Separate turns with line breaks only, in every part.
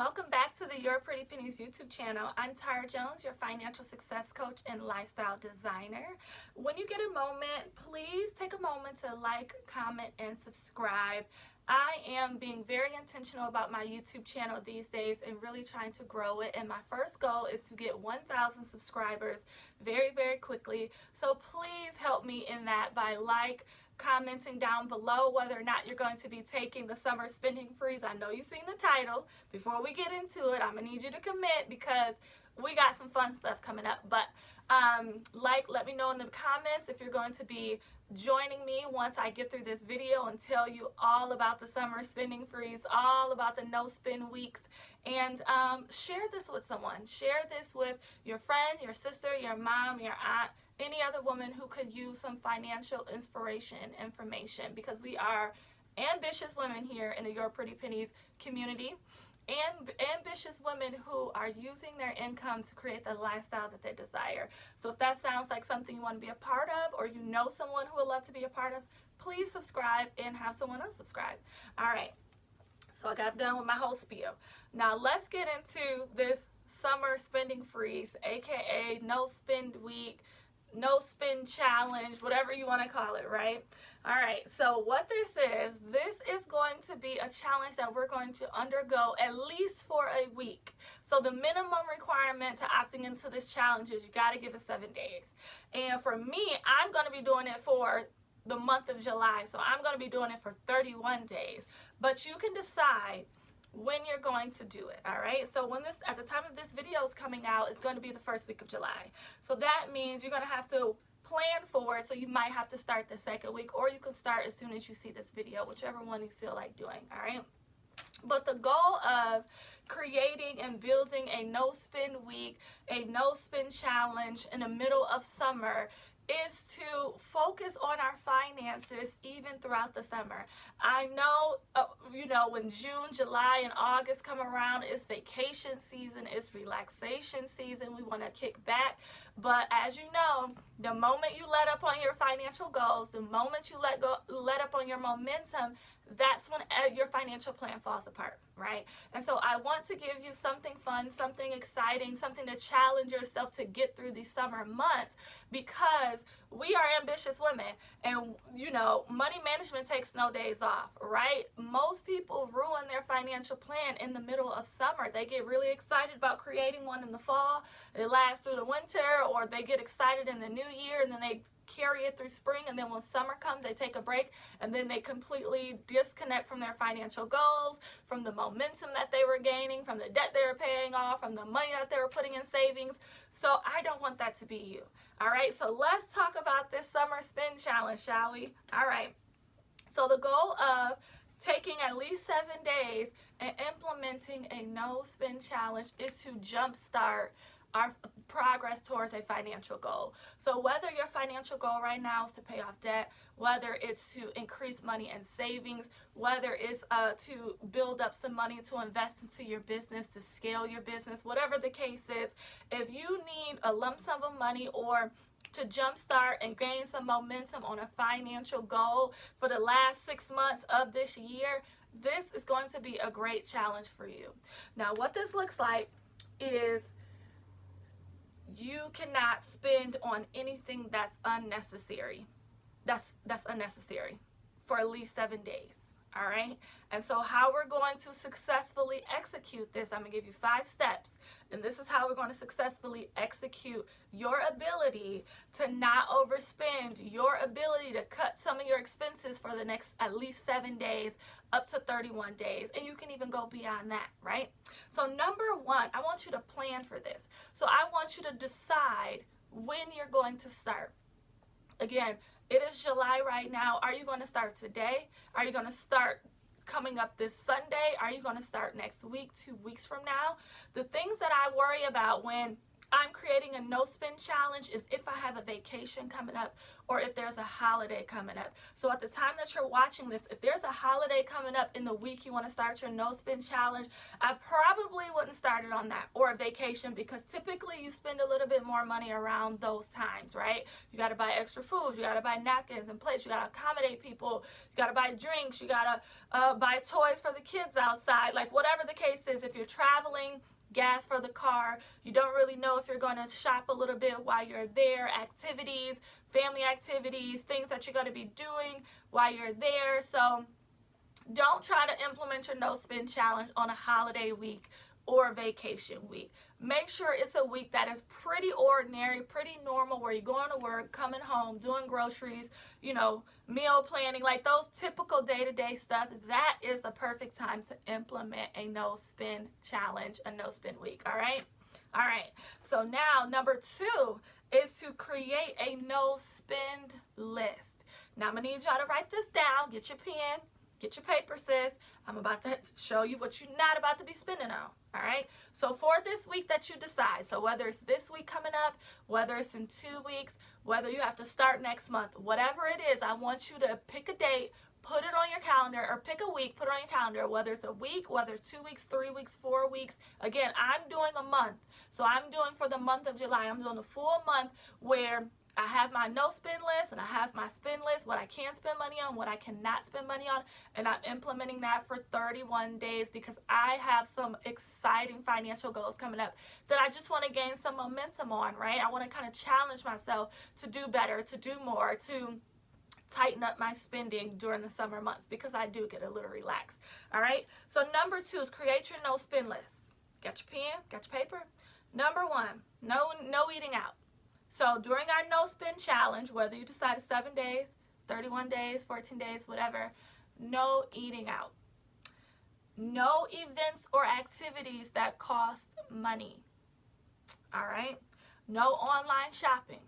welcome back to the Your Pretty Pennies YouTube channel. I'm Tara Jones, your financial success coach and lifestyle designer. When you get a moment, please take a moment to like, comment, and subscribe. I am being very intentional about my YouTube channel these days and really trying to grow it. And my first goal is to get 1,000 subscribers very, very quickly. So please help me in that by commenting down below whether or not you're going to be taking the summer spending freeze. I know you've seen the title. Before we get into it, I'm gonna need you to commit because we got some fun stuff coming up. But let me know in the comments if you're going to be joining me once I get through this video and tell you all about the summer spending freeze, all about the no spend weeks, and share this with someone. Share this with your friend, your sister, your mom, your aunt, any other woman who could use some financial inspiration and information, because we are ambitious women here in the Your Pretty Pennies community, and ambitious women who are using their income to create the lifestyle that they desire. So if that sounds like something you want to be a part of, or you know someone who would love to be a part of, please subscribe and have someone else subscribe. All right, so I got done with my whole spiel. Now let's get into this summer spending freeze, aka no spend week, no spend challenge, whatever you want to call it, right? All right, so what this is going to be a challenge that we're going to undergo at least for a week. So the minimum requirement to opting into this challenge is you got to give it 7 days. And for me, I'm going to be doing it for the month of July. So I'm going to be doing it for 31 days. But you can decide when you're going to do it. All right, so at the time of this video is coming out, it's going to be the first week of July. So that means you're going to have to plan for it. So you might have to start the second week, or you can start as soon as you see this video, whichever one you feel like doing. All right, but the goal of creating and building a no spend week, a no spend challenge in the middle of summer, is to focus on our finances even throughout the summer. I know, when June, July, and August come around, it's vacation season, it's relaxation season. We want to kick back. But as you know, the moment you let up on your financial goals, the moment you let up on your momentum, that's when your financial plan falls apart, right? And so I want to give you something fun, something exciting, something to challenge yourself to get through these summer months, because we are ambitious women, and money management takes no days off, right? Most people ruin their financial plan in the middle of summer. They get really excited about creating one in the fall, it lasts through the winter, or they get excited in the new year and then they carry it through spring, and then when summer comes they take a break, and then they completely disconnect from their financial goals, from the momentum that they were gaining, from the debt they were paying off, from the money that they were putting in savings. So I don't want that to be you. All right, so let's talk about this summer spend challenge, shall we? All right, so the goal of taking at least 7 days and implementing a no spend challenge is to jumpstart our progress towards a financial goal. So whether your financial goal right now is to pay off debt, whether it's to increase money and savings, whether it's to build up some money to invest into your business, to scale your business, whatever the case is, if you need a lump sum of money or to jumpstart and gain some momentum on a financial goal for the last 6 months of this year, this is going to be a great challenge for you. Now, what this looks like is you cannot spend on anything that's unnecessary. That's unnecessary for at least 7 days. All right, and so how we're going to successfully execute this, I'm gonna give you 5 steps, and this is how we're going to successfully execute your ability to not overspend, your ability to cut some of your expenses for the next at least 7 days up to 31 days, and you can even go beyond that, right? So number 1, I want you to plan for this. So I want you to decide when you're going to start. Again, it is July right now. Are you going to start today? Are you going to start coming up this Sunday? Are you going to start next week, 2 weeks from now? The things that I worry about when I'm creating a no spend challenge is if I have a vacation coming up or if there's a holiday coming up. So at the time that you're watching this, if there's a holiday coming up in the week you want to start your no spend challenge, I probably wouldn't start it on that, or a vacation, because typically you spend a little bit more money around those times, right? You got to buy extra foods, you got to buy napkins and plates, you got to accommodate people, you got to buy drinks, you got to buy toys for the kids outside, like whatever the case is. If you're traveling, gas for the car, you don't really know if you're going to shop a little bit while you're there, activities, family activities, things that you're going to be doing while you're there. So don't try to implement your no spend challenge on a holiday week or vacation week. Make sure it's a week that is pretty ordinary, pretty normal, where you're going to work, coming home, doing groceries, you know, meal planning, like those typical day-to-day stuff. That is the perfect time to implement a no spend challenge, a no spend week. All right. All right. So now number 2 is to create a no spend list. Now I'm gonna need y'all to write this down. Get your pen. Get your paper, sis. I'm about to show you what you're not about to be spending on, all right? So for this week that you decide, so whether it's this week coming up, whether it's in 2 weeks, whether you have to start next month, whatever it is, I want you to pick a date, put it on your calendar, or pick a week, put it on your calendar, whether it's a week, whether it's 2 weeks, 3 weeks, 4 weeks. Again, I'm doing a month. So I'm doing for the month of July, I'm doing a full month where I have my no spend list and I have my spend list, what I can spend money on, what I cannot spend money on, and I'm implementing that for 31 days because I have some exciting financial goals coming up that I just want to gain some momentum on, right? I want to kind of challenge myself to do better, to do more, to tighten up my spending during the summer months because I do get a little relaxed, all right? So number 2 is create your no spend list. Got your pen? Got your paper? Number 1, no eating out. So during our no spend challenge, whether you decide 7 days, 31 days, 14 days, whatever, no eating out. No events or activities that cost money. All right? No online shopping.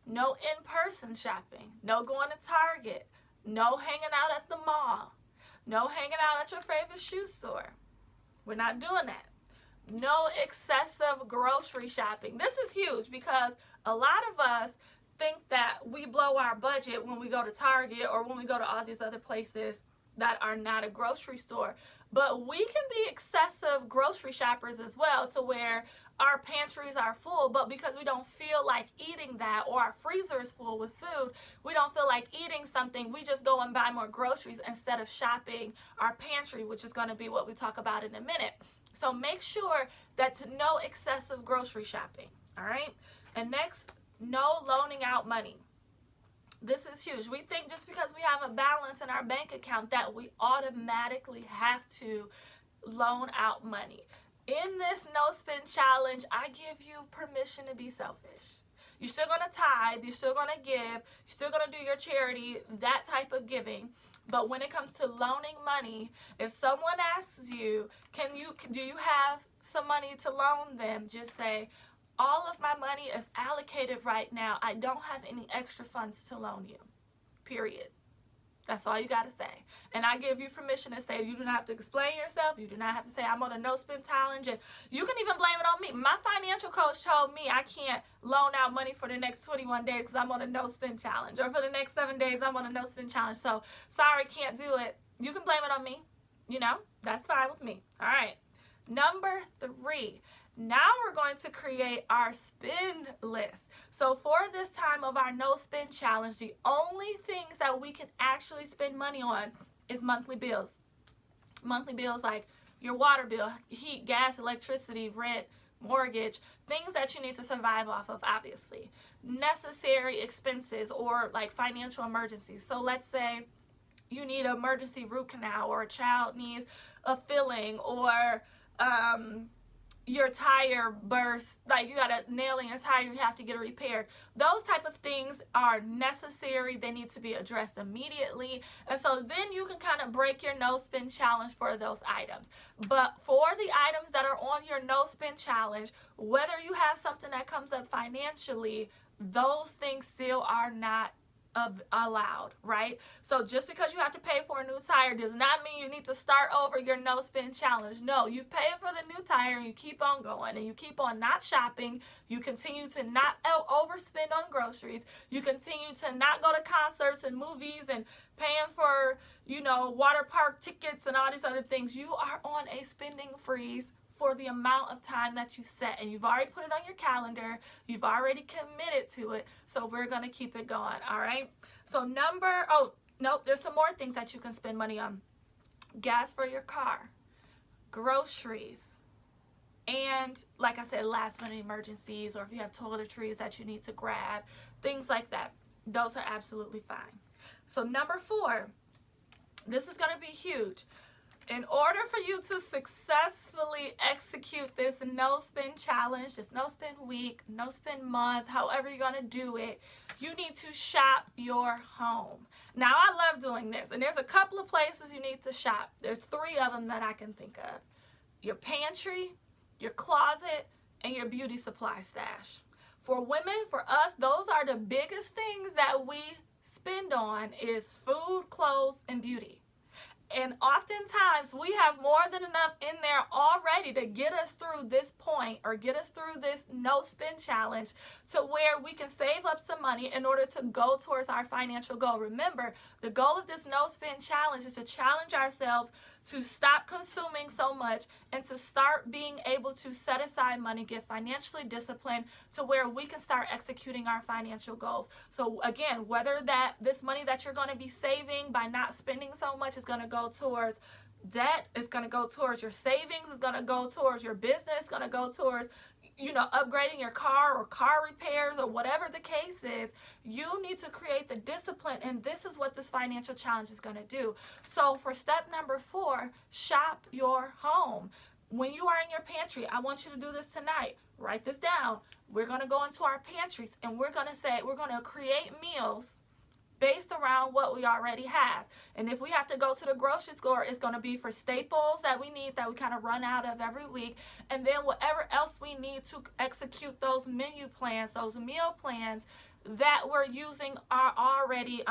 No in-person shopping. No going to Target. No hanging out at the mall. No hanging out at your favorite shoe store. We're not doing that. No excessive grocery shopping. This is huge because a lot of us think that we blow our budget when we go to Target or when we go to all these other places that are not a grocery store. But we can be excessive grocery shoppers as well, to where our pantries are full, but because we don't feel like eating that, or our freezer is full with food, we don't feel like eating something, we just go and buy more groceries instead of shopping our pantry, which is going to be what we talk about in a minute. So make sure that no excessive grocery shopping, all right? And next, no loaning out money. This is huge. We think just because we have a balance in our bank account that we automatically have to loan out money. In this no spend challenge, I give you permission to be selfish. You're still going to tithe, you're still going to give, you're still going to do your charity, that type of giving. But when it comes to loaning money, if someone asks you, do you have some money to loan them? Just say, all of my money is allocated right now. I don't have any extra funds to loan you, period. That's all you got to say. And I give you permission to say, you do not have to explain yourself. You do not have to say, I'm on a no spend challenge. And you can even blame it on me. My financial coach told me I can't loan out money for the next 21 days because I'm on a no spend challenge. Or for the next 7 days, I'm on a no spend challenge. So sorry, can't do it. You can blame it on me. You know, that's fine with me. All right. Number 3. Now we're going to create our spend list. So for this time of our no spend challenge, the only things that we can actually spend money on is monthly bills. Monthly bills like your water bill, heat, gas, electricity, rent, mortgage, things that you need to survive off of, obviously. Necessary expenses or like financial emergencies. So let's say you need an emergency root canal, or a child needs a filling, or your tire burst, like you got a nail in your tire, you have to get it repaired. Those type of things are necessary. They need to be addressed immediately. And so then you can kind of break your no spend challenge for those items. But for the items that are on your no spend challenge, whether you have something that comes up financially, those things still are not allowed, right? So just because you have to pay for a new tire does not mean you need to start over your no spend challenge. No, you pay for the new tire and you keep on going, and you keep on not shopping. You continue to not overspend on groceries. You continue to not go to concerts and movies and paying for, water park tickets and all these other things. You are on a spending freeze for the amount of time that you set. And you've already put it on your calendar. You've already committed to it. So we're going to keep it going, all right? So there's some more things that you can spend money on. Gas for your car, groceries, and like I said, last minute emergencies, or if you have toiletries that you need to grab, things like that. Those are absolutely fine. So number 4, this is going to be huge. In order for you to successfully execute this no spend challenge, this no spend week, no spend month, however you're going to do it, you need to shop your home. Now, I love doing this, and there's a couple of places you need to shop. There's 3 of them that I can think of. Your pantry, your closet, and your beauty supply stash. For women, for us, those are the biggest things that we spend on is food, clothes, and beauty. And oftentimes we have more than enough in there already to get us through this point, or get us through this no spend challenge, to where we can save up some money in order to go towards our financial goal. Remember, the goal of this no spend challenge is to challenge ourselves to stop consuming so much and to start being able to set aside money, get financially disciplined, to where we can start executing our financial goals. So again, whether that this money that you're going to be saving by not spending so much is going to go towards debt, it's going to go towards your savings, it's going to go towards your business, it's going to go towards, upgrading your car or car repairs or whatever the case is, you need to create the discipline, and this is what this financial challenge is going to do. So for step number 4, shop your home. When you are in your pantry, I want you to do this tonight. Write this down. We're going to go into our pantries, and we're going to create meals based around what we already have. And if we have to go to the grocery store, it's going to be for staples that we need, that we kind of run out of every week. And then whatever else we need to execute those menu plans, those meal plans that we're using are already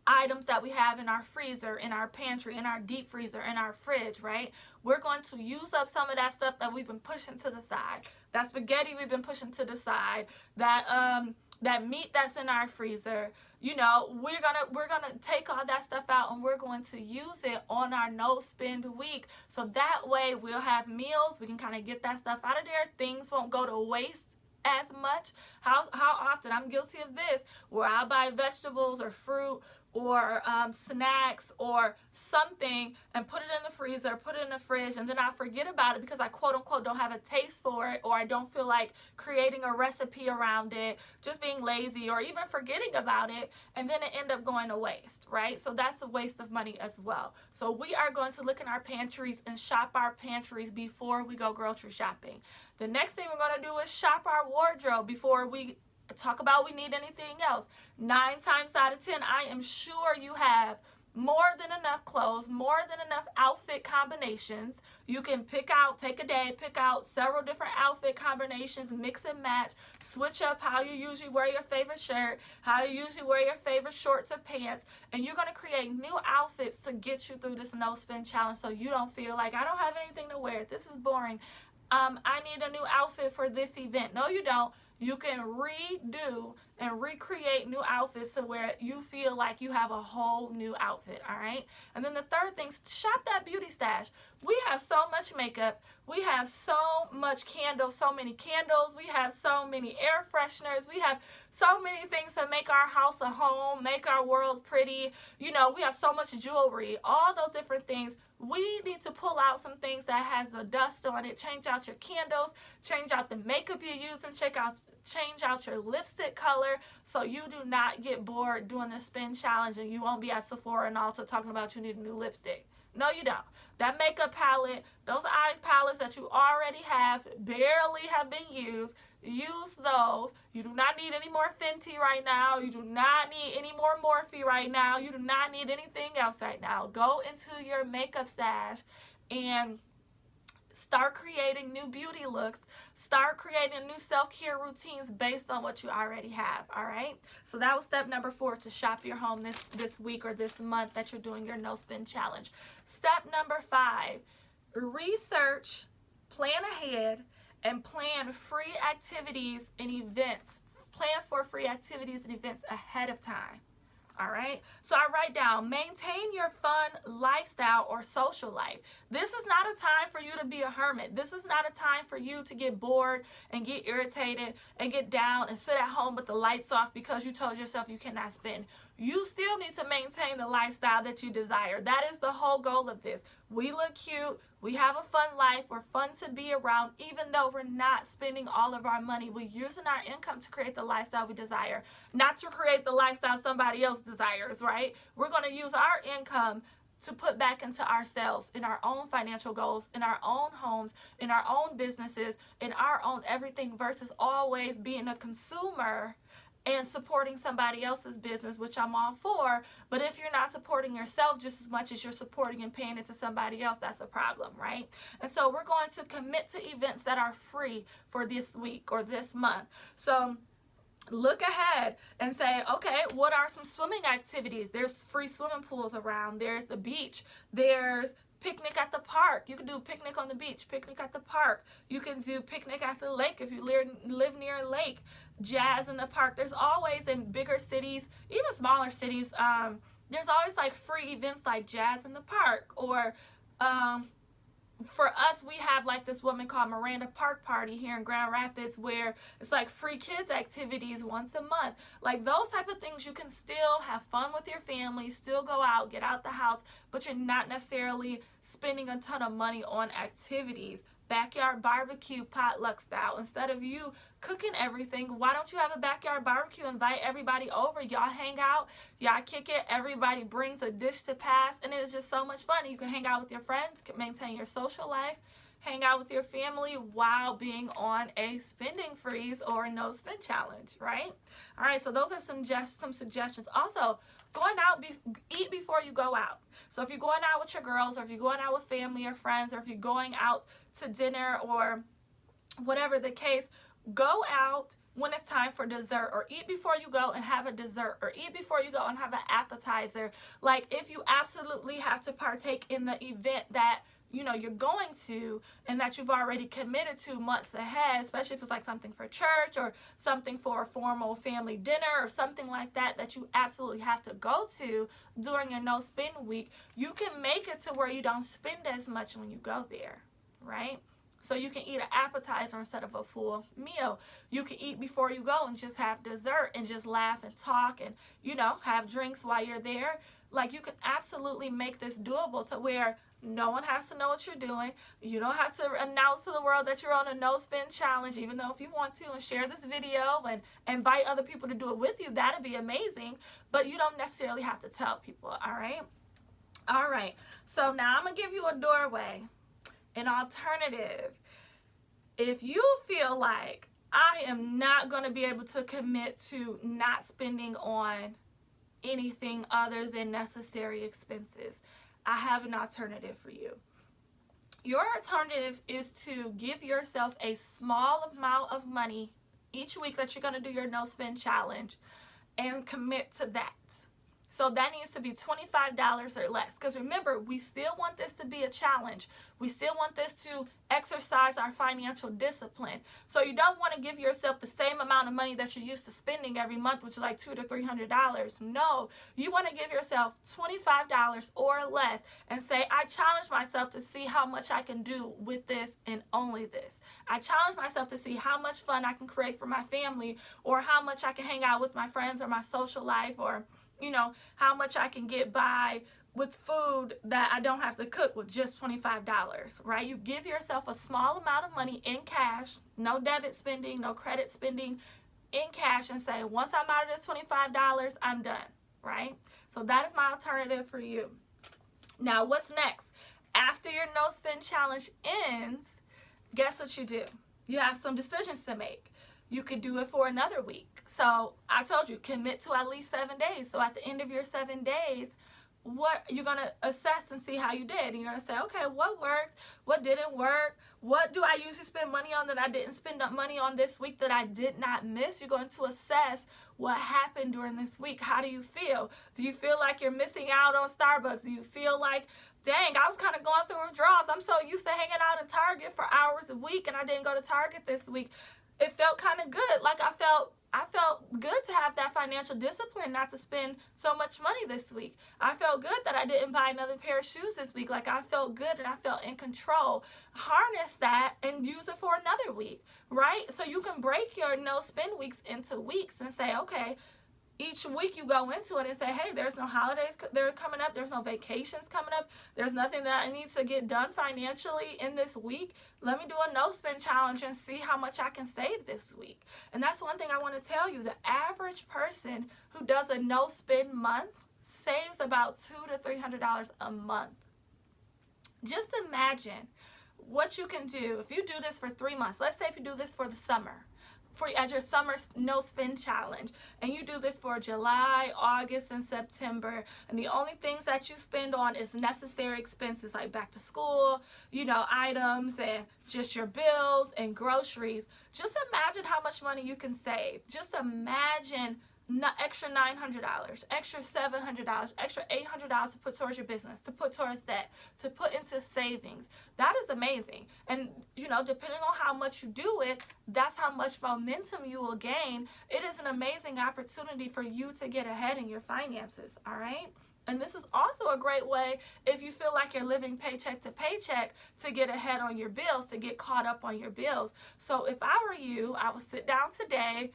items that we have in our freezer, in our pantry, in our deep freezer, in our fridge, right? We're going to use up some of that stuff that we've been pushing to the side. That spaghetti we've been pushing to the side. That meat that's in our freezer. We're gonna take all that stuff out, and we're going to use it on our no spend week. So that way we'll have meals. We can kind of get that stuff out of there. Things won't go to waste as much. How often, I'm guilty of this, where I'll buy vegetables or fruit or snacks or something and put it in the freezer, put it in the fridge, and then I forget about it because I quote unquote don't have a taste for it, or I don't feel like creating a recipe around it, just being lazy, or even forgetting about it, and then it end up going to waste, right? So that's a waste of money as well. So we are going to look in our pantries and shop our pantries before we go grocery shopping. The next thing we're going to do is shop our wardrobe before we talk about we need anything else. 9 times out of 10, I am sure you have more than enough clothes, more than enough outfit combinations. You can take a day, pick out several different outfit combinations, mix and match, switch up how you usually wear your favorite shirt, how you usually wear your favorite shorts or pants, and you're going to create new outfits to get you through this no spend challenge, so you don't feel like, I don't have anything to wear, this is boring, I need a new outfit for this event. No, you don't. You can redo and recreate new outfits to where you feel like you have a whole new outfit, all right? And then the third thing, shop that beauty stash. We have so much makeup. We have so much candles, so many candles. We have so many air fresheners. We have so many things to make our house a home, make our world pretty. We have so much jewelry, all those different things. We need to pull out some things that has the dust on it. Change out your candles, change out the makeup you're using, change out your lipstick color, so you do not get bored doing the spin challenge and you won't be at Sephora and Ulta talking about you need a new lipstick. No, you don't. That makeup palette, those eye palettes that you already have, barely have been used, use those. You do not need any more Fenty right now. You do not need any more Morphe right now. You do not need anything else right now. Go into your makeup stash and start creating new beauty looks. Start creating new self-care routines based on what you already have, all right? So that was step number 4, to shop your home this week or this month that you're doing your no spend challenge. Step number 5, research, plan ahead, and plan free activities and events. Plan for free activities and events ahead of time. All right. So I write down, maintain your fun lifestyle or social life. This is not a time for you to be a hermit. This is not a time for you to get bored and get irritated and get down and sit at home with the lights off because you told yourself you cannot spend. You still need to maintain the lifestyle that you desire. That is the whole goal of this. We look cute. We have a fun life. We're fun to be around, even though we're not spending all of our money. We're using our income to create the lifestyle we desire, not to create the lifestyle somebody else desires, right? We're going to use our income to put back into ourselves, in our own financial goals, in our own homes, in our own businesses, in our own everything, versus always being a consumer and supporting somebody else's business, which I'm all for. But if you're not supporting yourself just as much as you're supporting and paying it to somebody else, that's a problem, right? And so we're going to commit to events that are free for this week or this month. So look ahead and say, okay, what are some swimming activities? There's free swimming pools around. There's the beach. There's picnic at the park. You can do picnic on the beach, picnic at the park. You can do picnic at the lake if you live near a lake. Jazz in the park. There's always, in bigger cities, even smaller cities, there's always like free events like jazz in the park. Or for us, we have like this woman called Miranda Park Party here in Grand Rapids, where it's like free kids activities once a month. Like those type of things, you can still have fun with your family, still go out, get out the house, but you're not necessarily spending a ton of money on activities. Backyard barbecue, potluck style. Instead of you cooking everything, why don't you have a backyard barbecue? Invite everybody over. Y'all hang out. Y'all kick it. Everybody brings a dish to pass. And it is just so much fun. You can hang out with your friends, maintain your social life, hang out with your family while being on a spending freeze or a no spend challenge, right? All right, so those are some suggestions. Also, going out, eat before you go out. So if you're going out with your girls, or if you're going out with family or friends, or if you're going out to dinner or whatever the case, go out when it's time for dessert, or eat before you go and have a dessert, or eat before you go and have an appetizer. Like if you absolutely have to partake in the event that you know you're going to and that you've already committed to months ahead, especially if it's like something for church or something for a formal family dinner or something like that that you absolutely have to go to during your no spend week, you can make it to where you don't spend as much when you go there, right? So you can eat an appetizer instead of a full meal. You can eat before you go and just have dessert and just laugh and talk and, you know, have drinks while you're there. Like you can absolutely make this doable to where no one has to know what you're doing. You don't have to announce to the world that you're on a no spend challenge, even though if you want to, and share this video and invite other people to do it with you, that'd be amazing. But you don't necessarily have to tell people, all right? All right, so now I'm gonna give you a doorway, an alternative. If you feel like I am not going to be able to commit to not spending on anything other than necessary expenses, I have an alternative for you. Your alternative is to give yourself a small amount of money each week that you're going to do your no spend challenge and commit to that. So that needs to be $25 or less. Because remember, we still want this to be a challenge. We still want this to exercise our financial discipline. So you don't want to give yourself the same amount of money that you're used to spending every month, which is like $200 to $300. No, you want to give yourself $25 or less and say, I challenge myself to see how much I can do with this and only this. I challenge myself to see how much fun I can create for my family, or how much I can hang out with my friends or my social life, or you know, how much I can get by with food that I don't have to cook with just $25, right? You give yourself a small amount of money in cash, no debit spending, no credit spending, in cash, and say, once I'm out of this $25, I'm done, right? So that is my alternative for you. Now, what's next? After your no spend challenge ends, guess what you do? You have some decisions to make. You could do it for another week. So I told you, commit to at least 7 days. So at the end of your 7 days, what you're going to assess and see how you did. And you're going to say, okay, what worked? What didn't work? What do I usually spend money on that I didn't spend money on this week that I did not miss? You're going to assess what happened during this week. How do you feel? Do you feel like you're missing out on Starbucks? Do you feel like, dang, I was kind of going through withdrawals. I'm so used to hanging out in Target for hours a week and I didn't go to Target this week. It felt kind of good. Like I felt I felt good to have that financial discipline not to spend so much money this week. I felt good that I didn't buy another pair of shoes this week. Like, I felt good and I felt in control. Harness that and use it for another week, right? So you can break your no spend weeks into weeks and say, okay, each week you go into it and say, hey, there's no holidays that are coming up. There's no vacations coming up. There's nothing that I need to get done financially in this week. Let me do a no spend challenge and see how much I can save this week. And that's one thing I want to tell you. The average person who does a no spend month saves about $200 to $300 a month. Just imagine what you can do if you do this for 3 months. Let's say if you do this for the summer, as your summer no spend challenge, and you do this for July, August, and September, and the only things that you spend on is necessary expenses like back to school, items, and just your bills and groceries. Just imagine how much money you can save. Just imagine extra $900, extra $700, extra $800 to put towards your business, to put towards debt, to put into savings. That is amazing. And, depending on how much you do it, that's how much momentum you will gain. It is an amazing opportunity for you to get ahead in your finances, all right? And this is also a great way if you feel like you're living paycheck to paycheck to get ahead on your bills, to get caught up on your bills. So if I were you, I would sit down today,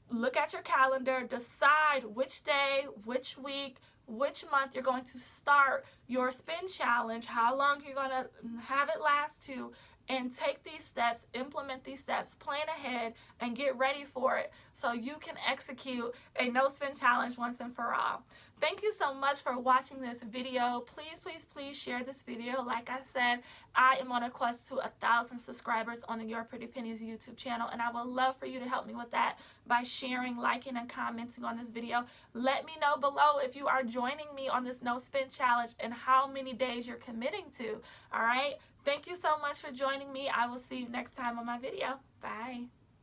look at your calendar, decide which day, which week, which month you're going to start your spend challenge, how long you're going to have it last to, and take these steps, implement these steps, plan ahead, and get ready for it so you can execute a no spend challenge once and for all. Thank you so much for watching this video. Please, please, please share this video. Like I said, I am on a quest to 1,000 subscribers on the Your Pretty Pennies YouTube channel, and I would love for you to help me with that by sharing, liking, and commenting on this video. Let me know below if you are joining me on this no spend challenge and how many days you're committing to. All right? Thank you so much for joining me. I will see you next time on my video. Bye.